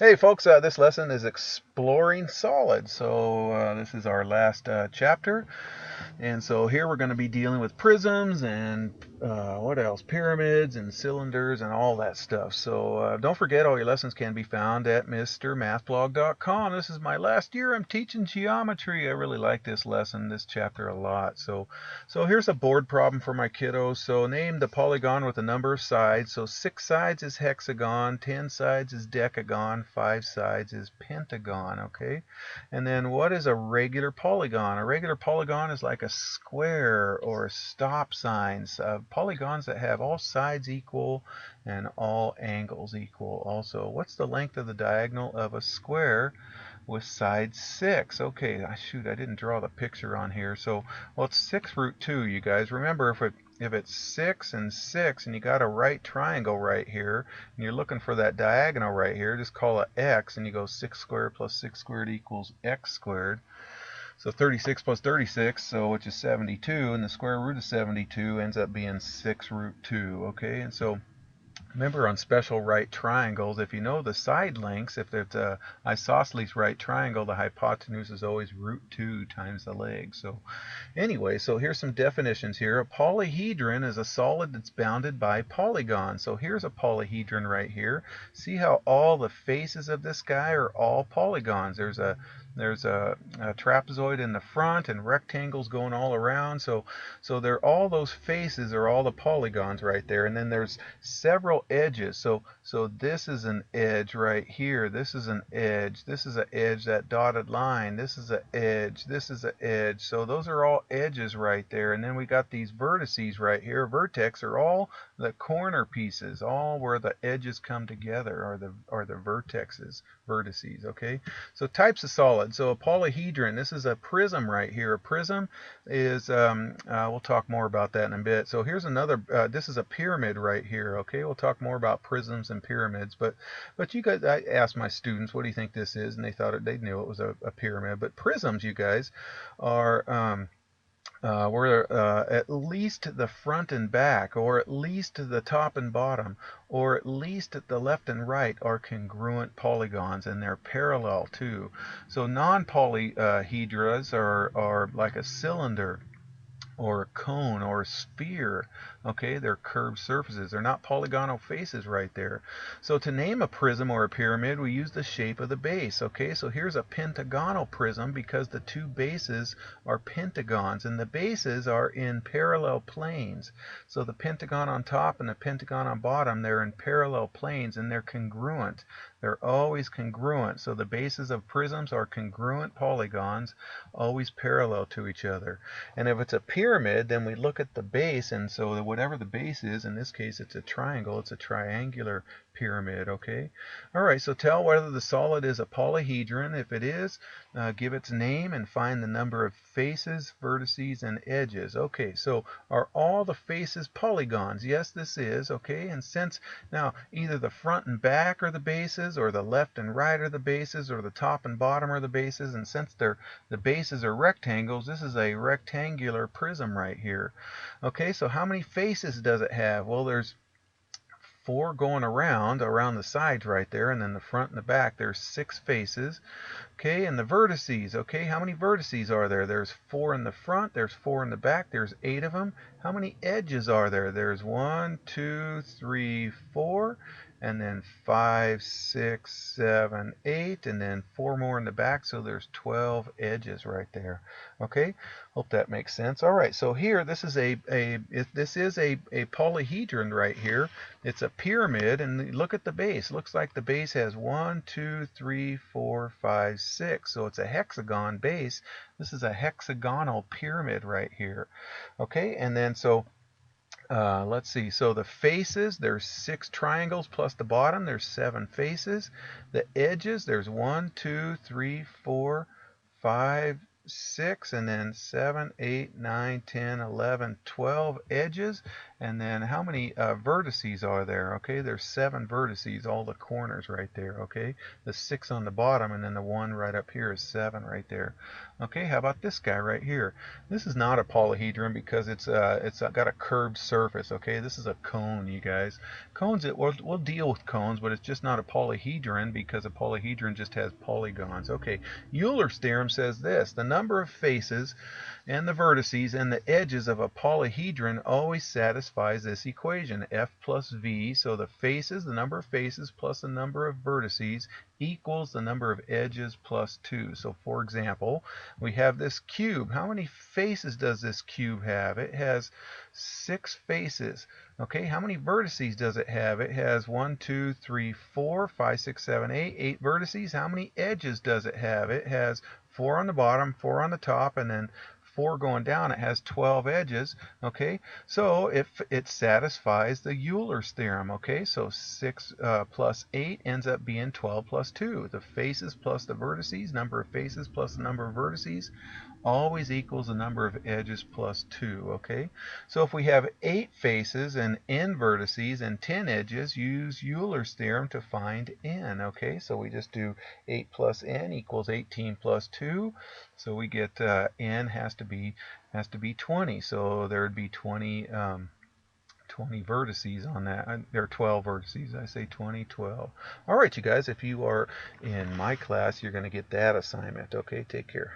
Hey folks, this lesson is exploring solids. So this is our last chapter. And so here we're going to be dealing with prisms and what else? Pyramids and cylinders and all that stuff. So don't forget, all your lessons can be found at Mrmathblog.com. This is my last year. I'm teaching geometry. I really like this lesson, this chapter a lot. So here's a board problem for my kiddos. So name the polygon with a number of sides. So 6 sides is hexagon, 10 sides is decagon, 5 sides is pentagon. Okay. And then what is a regular polygon? A regular polygon is like a square or stop signs. Polygons that have all sides equal and all angles equal also. What's the length of the diagonal of a square with side 6? Okay, shoot, I didn't draw the picture on here. So, well, it's 6 root 2, you guys. Remember, if it's 6 and 6 and you got a right triangle right here and you're looking for that diagonal right here, just call it x and you go 6 squared plus 6 squared equals x squared. So 36 plus 36, so which is 72, and the square root of 72 ends up being 6 root 2. Okay, and so remember, on special right triangles, if you know the side lengths, if it's a isosceles right triangle, the hypotenuse is always root 2 times the leg. So anyway, so here's some definitions here. A polyhedron is a solid that's bounded by polygons. So here's a polyhedron right here. See how all the faces of this guy are all polygons. There's a trapezoid in the front and rectangles going all around. So they're all those faces are all the polygons right there. And then there's several edges. So this is an edge right here. This is an edge. This is an edge, that dotted line. This is an edge. This is an edge. So those are all edges right there. And then we got these vertices right here. Vertex are all the corner pieces, all where the edges come together are the vertices. Okay. So types of solids. So a polyhedron. This is a prism right here. A prism is we'll talk more about that in a bit. So here's another. This is a pyramid right here. Okay, we'll talk more about prisms and pyramids. But you guys, I asked my students, what do you think this is, and they knew it was a pyramid. But prisms, you guys, are where at least the front and back, or at least the top and bottom, or at least the left and right are congruent polygons, and they're parallel too. So non-polyhedras are like a cylinder or a cone or a sphere. Okay, they're curved surfaces. They're not polygonal faces right there. So to name a prism or a pyramid, we use the shape of the base. Okay, so here's a pentagonal prism because the two bases are pentagons and the bases are in parallel planes. So the pentagon on top and the pentagon on bottom, they're in parallel planes and they're congruent. They're always congruent. So the bases of prisms are congruent polygons, always parallel to each other. And if it's a pyramid, then we look at the base, and so whatever the base is, in this case it's a triangle, it's a triangular pyramid. Okay, all right, so tell whether the solid is a polyhedron. If it is, give its name and find the number of faces, vertices, and edges. Okay, so are all the faces polygons? Yes, this is. Okay, and since now either the front and back are the bases, or the left and right are the bases, or the top and bottom are the bases, and since the bases are rectangles, this is a rectangular prism right here. Okay, so how many faces does it have? Well, there's 4 going around the sides right there, and then the front and the back, there's 6 faces. Okay, and the vertices, okay, how many vertices are there? There's 4 in the front, there's 4 in the back, there's 8 of them. How many edges are there? There's 1, 2, 3, 4, and then 5, 6, 7, 8, and then 4 more in the back, so there's 12 edges right there. Okay, hope that makes sense. All right, so here this is a polyhedron right here. It's a pyramid, and look at the base. Looks like the base has 1, 2, 3, 4, 5, 6. So it's a hexagon base. This is a hexagonal pyramid right here. Okay, and then so let's see. So the faces, there's 6 triangles plus the bottom. There's 7 faces. The edges, there's 1, 2, 3, 4, 5, 6, and then 7, 8, 9, 10, 11, 12 edges. And then how many vertices are there? Okay, there's 7 vertices, all the corners right there. Okay, the 6 on the bottom, and then the 1 right up here is 7 right there. Okay, how about this guy right here? This is not a polyhedron because it's got a curved surface. Okay, this is a cone, you guys. Cones, we'll deal with cones, but it's just not a polyhedron because a polyhedron just has polygons. Okay, Euler's theorem says this: the number of faces and the vertices and the edges of a polyhedron always satisfies this equation, f plus v. So the faces, the number of faces plus the number of vertices equals the number of edges plus 2. So for example, we have this cube. How many faces does this cube have? It has 6 faces. Okay, how many vertices does it have? It has 1, 2, 3, 4, 5, 6, 7, 8. 8 vertices. How many edges does it have? It has 4 on the bottom, 4 on the top, and then 4 going down. It has 12 edges. Okay, so if it satisfies the Euler's theorem. Okay, so 6 plus 8 ends up being 12 plus 2. The faces plus the vertices, number of faces plus the number of vertices, always equals the number of edges plus 2. Okay, so if we have 8 faces and n vertices and 10 edges, use Euler's theorem to find n. Okay, so we just do 8 plus n equals 18 plus 2. So we get n has to be 20. So there would be 20 vertices on that. There are 12 vertices. I say 20, 12. All right, you guys, if you are in my class, you're going to get that assignment. Okay, take care.